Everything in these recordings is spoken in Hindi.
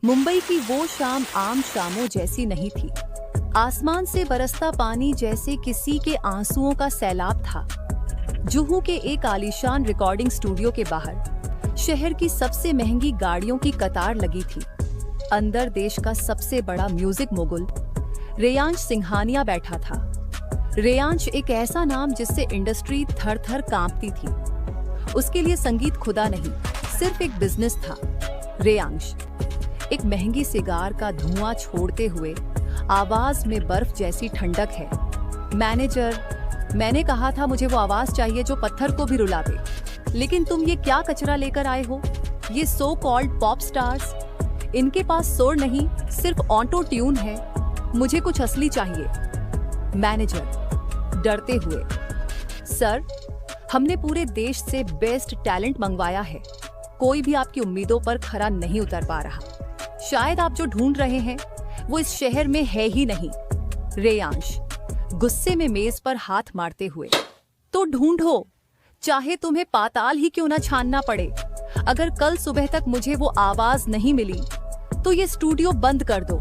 मुंबई की वो शाम आम शामों जैसी नहीं थी। आसमान से बरसता पानी जैसे किसी के आंसुओं का सैलाब था। जुहू के एक आलीशान रिकॉर्डिंग स्टूडियो के बाहर शहर की सबसे महंगी गाड़ियों की कतार लगी थी। अंदर देश का सबसे बड़ा म्यूजिक मोगुल रेयांश सिंघानिया बैठा था। रेयांश एक ऐसा नाम जिससे इंडस्ट्री थर थर कांपती थी। उसके लिए संगीत खुदा नहीं, सिर्फ एक बिजनेस था। रेयांश एक महंगी सिगार का धुआं छोड़ते हुए आवाज में बर्फ जैसी ठंडक है। मैनेजर, मैंने कहा था मुझे वो आवाज चाहिए जो पत्थर को भी रुला दे। लेकिन तुम ये क्या कचरा लेकर आए हो? ये सो कॉल्ड पॉप स्टार्स, इनके पास सुर नहीं, सिर्फ ऑटो ट्यून है। मुझे कुछ असली चाहिए। मैनेजर डरते हुए, सर, हमने पूरे देश से बेस्ट टैलेंट मंगवाया है। कोई भी आपकी उम्मीदों पर खरा नहीं उतर पा रहा। शायद आप जो ढूंढ रहे हैं वो इस शहर में है ही नहीं। रेयांश गुस्से में मेज पर हाथ मारते हुए, तो ढूंढो, चाहे तुम्हें पाताल ही क्यों ना छानना पड़े। अगर कल सुबह तक मुझे वो आवाज नहीं मिली तो ये स्टूडियो बंद कर दो।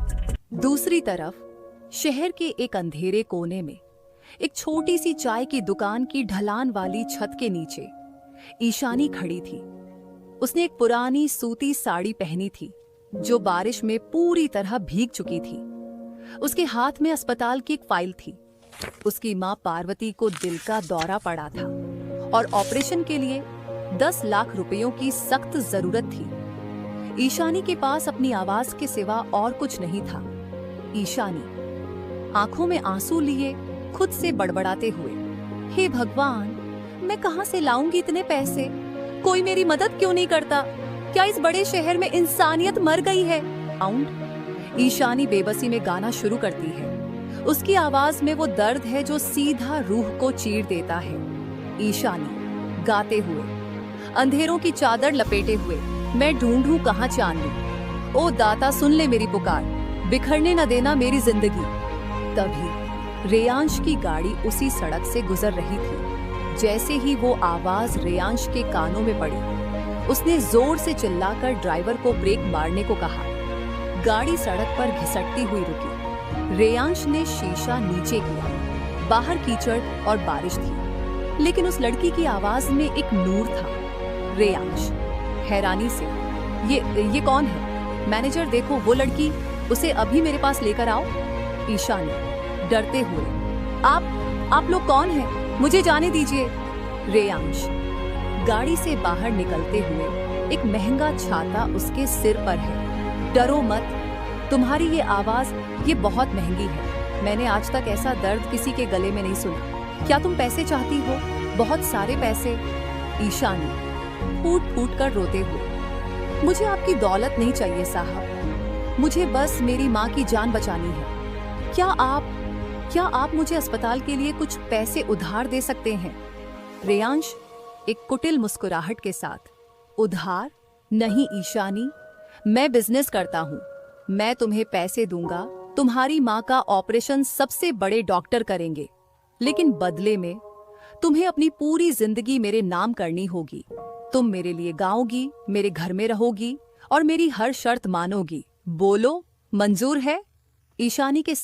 दूसरी तरफ शहर के एक अंधेरे कोने में एक छोटी सी चाय की दुकान की ढलान वाली छत के नीचे ईशानी खड़ी थी। उसने एक पुरानी सूती साड़ी पहनी थी जो बारिश में पूरी तरह भीग चुकी थी। उसके हाथ में अस्पताल की एक फाइल थी। उसकी मां पार्वती को दिल का दौरा पड़ा था और ऑपरेशन के लिए 10 लाख रुपयों की सख्त जरूरत थी। ईशानी के पास अपनी आवाज के सिवा और कुछ नहीं था। ईशानी आंखों में आंसू लिए खुद से बड़बड़ाते हुए, हे भगवान, मैं कहां से लाऊंगी इतने पैसे? कोई मेरी मदद क्यों नहीं करता? क्या इस बड़े शहर में इंसानियत मर गई है? ईशानी बेबसी में गाना शुरू करती है। उसकी आवाज में वो दर्द है जो सीधा रूह को चीर देता है। ईशानी गाते हुए, अंधेरों की चादर लपेटे हुए, मैं ढूंढूं कहां चांद लूं। ओ दाता, सुन ले मेरी पुकार, बिखरने न देना मेरी जिंदगी। तभी रेयांश की गाड़ी उसी सड़क से गुजर रही थी। जैसे ही वो आवाज रेयांश के कानों में पड़ी, उसने जोर से चिल्लाकर ड्राइवर को ब्रेक मारने को कहा। गाड़ी सड़क पर घिसटती हुई रुकी। रेयांश ने शीशा नीचे किया। बाहर कीचड़ और बारिश थी, लेकिन उस लड़की की आवाज में एक नूर था। रेयांश हैरानी से, ये कौन है? मैनेजर, देखो वो लड़की, उसे अभी मेरे पास लेकर आओ। ईशानी डरते हुए, आप लोग कौन हैं? मुझे जाने दीजिए। रेयांश गाड़ी से बाहर निकलते हुए, एक महंगा छाता उसके सिर पर है। डरो मत, तुम्हारी ये आवाज ये बहुत महंगी है। मैंने आज तक ऐसा दर्द किसी के गले में नहीं सुना। क्या तुम पैसे चाहती हो? बहुत सारे पैसे। ईशानी फूट फूट कर रोते हुए, मुझे आपकी दौलत नहीं चाहिए साहब, मुझे बस मेरी माँ की जान बचानी है। क्या आप मुझे अस्पताल के लिए कुछ पैसे उधार दे सकते हैं? रेयांश एक कुटिल मुस्कुराहट के साथ, उधार नहीं ईशानी, मैं बिजनेस करता हूँ। मैं तुम्हें पैसे दूंगा, तुम्हारी माँ का ऑपरेशन सबसे बड़े डॉक्टर करेंगे, लेकिन बदले में तुम्हें अपनी पूरी जिंदगी मेरे नाम करनी होगी। तुम मेरे लिए गाओगी, मेरे घर में रहोगी और मेरी हर शर्त मानोगी। बोलो, मंजूर है? ईशानी के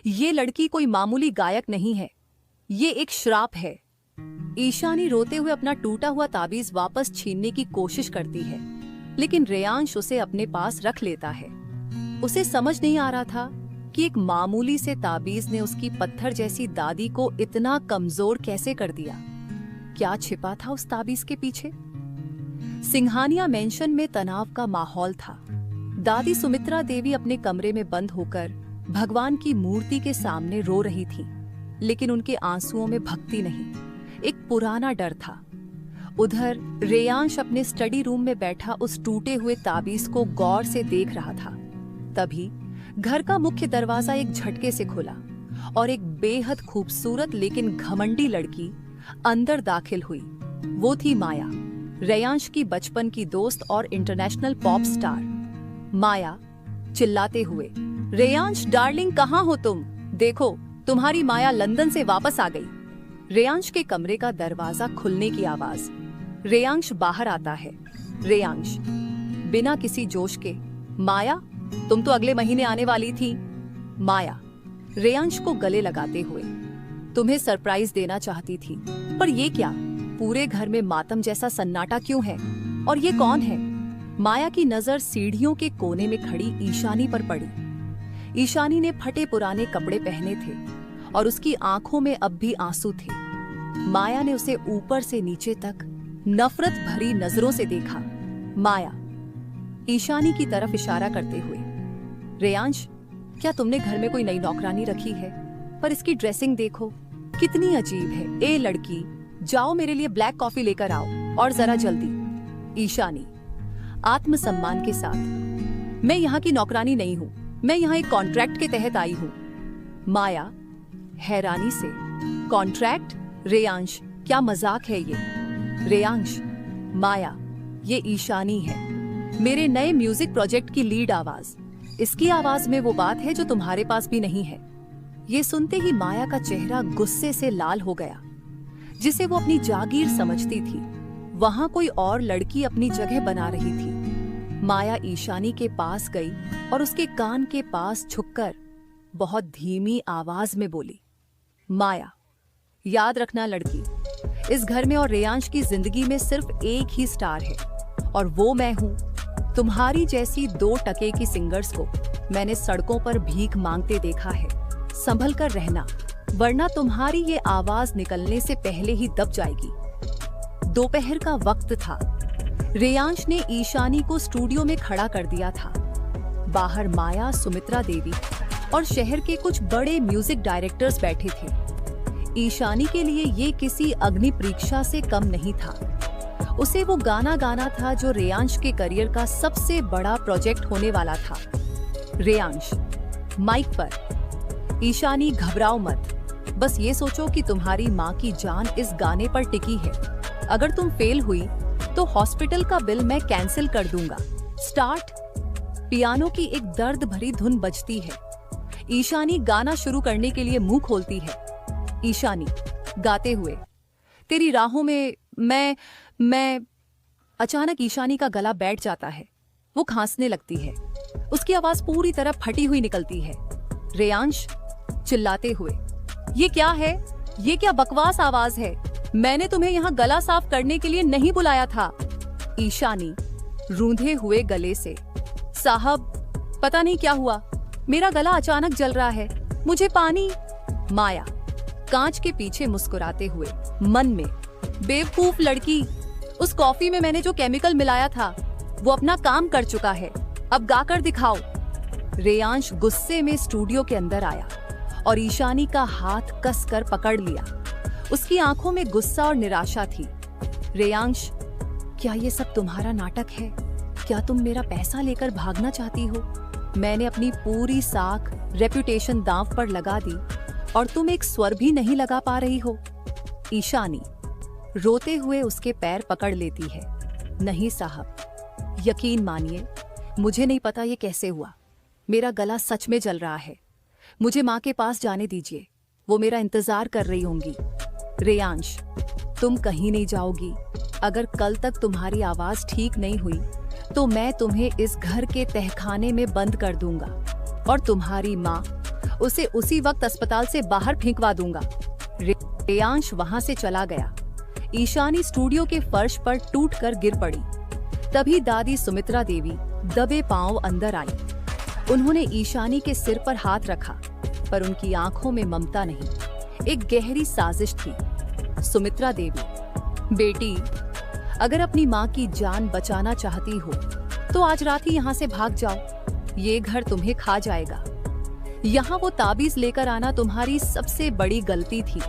ये लड़की कोई मामूली गायक नहीं है, ये एक श्राप है। ईशानी रोते हुए अपना टूटा हुआ ताबीज वापस छीनने की कोशिश करती है, लेकिन रेयांश उसे अपने पास रख लेता है। उसे समझ नहीं आ रहा था कि एक मामूली से ताबीज ने उसकी पत्थर जैसी दादी को इतना कमजोर कैसे कर दिया। क्या छिपा था उस ताबीज के पीछे? सिंघानिया मेंशन में तनाव का माहौल था। दादी सुमित्रा देवी अपने कमरे में बंद होकर भगवान की मूर्ति के सामने रो रही थी, लेकिन उनके आंसुओं में भक्ति नहीं, एक पुराना डर था। उधर रेयांश अपने स्टडी रूम में बैठा उस टूटे हुए ताबीज को गौर से देख रहा था। तभी घर का मुख्य दरवाजा एक झटके से खुला और एक बेहद खूबसूरत लेकिन घमंडी लड़की अंदर दाखिल हुई। वो थी माया, रेयांश की बचपन की दोस्त और इंटरनेशनल पॉप स्टार। माया चिल्लाते हुए, रेयांश डार्लिंग, कहाँ हो तुम? देखो, तुम्हारी माया लंदन से वापस आ गई। रेयांश के कमरे का दरवाजा खुलने की आवाज। रेयांश बाहर आता है। रेयांश बिना किसी जोश के, माया तुम तो अगले महीने आने वाली थी। माया रेयांश को गले लगाते हुए, तुम्हें सरप्राइज देना चाहती थी, पर ये क्या? पूरे घर में मातम जैसा सन्नाटा क्यों है? और ये कौन है? माया की नजर सीढ़ियों के कोने में खड़ी ईशानी पर पड़ी। ईशानी ने फटे पुराने कपड़े पहने थे और उसकी आंखों में अब भी आंसू थे। माया ने उसे ऊपर से नीचे तक नफरत भरी नजरों से देखा। माया ईशानी की तरफ इशारा करते हुए, रेयांश, क्या तुमने घर में कोई नई नौकरानी रखी है? पर इसकी ड्रेसिंग देखो, कितनी अजीब है। ए लड़की, जाओ मेरे लिए ब्लैक कॉफी लेकर आओ, और जरा जल्दी। ईशानी आत्मसम्मान के साथ, मैं यहाँ की नौकरानी नहीं हूँ, मैं यहाँ एक कॉन्ट्रैक्ट के तहत आई हूँ। माया हैरानी से, कॉन्ट्रैक्ट? रेयांश, क्या मजाक है ये? रेयांश, माया, ये ईशानी है, मेरे नए म्यूजिक प्रोजेक्ट की लीड आवाज। इसकी आवाज में वो बात है जो तुम्हारे पास भी नहीं है। ये सुनते ही माया का चेहरा गुस्से से लाल हो गया। जिसे वो अपनी जागीर समझती थी, वहां कोई और लड़की अपनी जगह बना रही थी। माया ईशानी के पास गई और उसके कान के पास झुककर बहुत धीमी आवाज में बोली, माया, याद रखना लड़की, इस घर में और रेयांश की जिंदगी में सिर्फ एक ही स्टार है, और वो मैं हूँ। तुम्हारी जैसी 2 टके की सिंगर्स को मैंने सड़कों पर भीख मांगते देखा है। संभल कर रहना, वरना तुम्हारी ये आवाज निकलने से पहले ही दब जाएगी। दोपहर का वक्त था। रेयांश ने ईशानी को स्टूडियो में खड़ा कर दिया था। बाहर माया, सुमित्रा देवी और शहर के कुछ बड़े म्यूजिक डायरेक्टर्स बैठे थे। ईशानी के लिए ये किसी अग्नि परीक्षा से कम नहीं था। उसे वो गाना गाना था जो रेयांश के करियर का सबसे बड़ा प्रोजेक्ट होने वाला था। रेयांश माइक पर, ईशानी, घबराओ मत, बस ये सोचो कि तुम्हारी माँ की जान इस गाने पर टिकी है। अगर तुम फेल हुई तो हॉस्पिटल का बिल मैं कैंसिल कर दूंगा। स्टार्ट। पियानो की एक दर्द भरी धुन बजती है। ईशानी गाना शुरू करने के लिए मुंह खोलती है। ईशानी गाते हुए, तेरी राहों में मैं अचानक ईशानी का गला बैठ जाता है। वो खांसने लगती है। उसकी आवाज पूरी तरह फटी हुई निकलती है। रेयांश चिल्लाते हुए, ये क्या है? ये क्या बकवास आवाज है? मैंने तुम्हें यहाँ गला साफ करने के लिए नहीं बुलाया था। ईशानी रूंधे हुए गले से, साहब, पता नहीं क्या हुआ, मेरा गला अचानक जल रहा है, मुझे पानी। माया कांच के पीछे मुस्कुराते हुए, मन में, बेवकूफ लड़की, उस कॉफी में मैंने जो केमिकल मिलाया था वो अपना काम कर चुका है, अब गाकर दिखाओ। रेयांश गुस्से में स्टूडियो के अंदर आया और ईशानी का हाथ कसकर पकड़ लिया। उसकी आंखों में गुस्सा और निराशा थी। रेयांश, क्या ये सब तुम्हारा नाटक है? क्या तुम मेरा पैसा लेकर भागना चाहती हो? मैंने अपनी पूरी साख, रेपुटेशन दांव पर लगा दी और तुम एक स्वर भी नहीं लगा पा रही हो। ईशानी रोते हुए उसके पैर पकड़ लेती है। नहीं साहब, यकीन मानिए, मुझे नहीं पता ये कैसे हुआ। मेरा गला सच में जल रहा है। मुझे माँ के पास जाने दीजिए, वो मेरा इंतजार कर रही होंगी। रेयांश, तुम कहीं नहीं जाओगी। अगर कल तक तुम्हारी आवाज ठीक नहीं हुई तो मैं तुम्हें इस घर के तहखाने में बंद कर दूंगा और तुम्हारी माँ उसे उसी वक्त अस्पताल से बाहर फेंकवा दूंगा। रेयांश वहां से चला गया। ईशानी स्टूडियो के फर्श पर टूटकर गिर पड़ी। तभी दादी सुमित्रा देवी दबे पांव अंदर आई। उन्होंने ईशानी के सिर पर हाथ रखा, पर उनकी आंखों में ममता नहीं, एक गहरी साजिश थी। सुमित्रा देवी, बेटी, अगर अपनी माँ की जान बचाना चाहती हो तो आज रात ही यहाँ से भाग जाओ। ये घर तुम्हें खा जाएगा। यहाँ वो ताबीज लेकर आना तुम्हारी सबसे बड़ी गलती थी।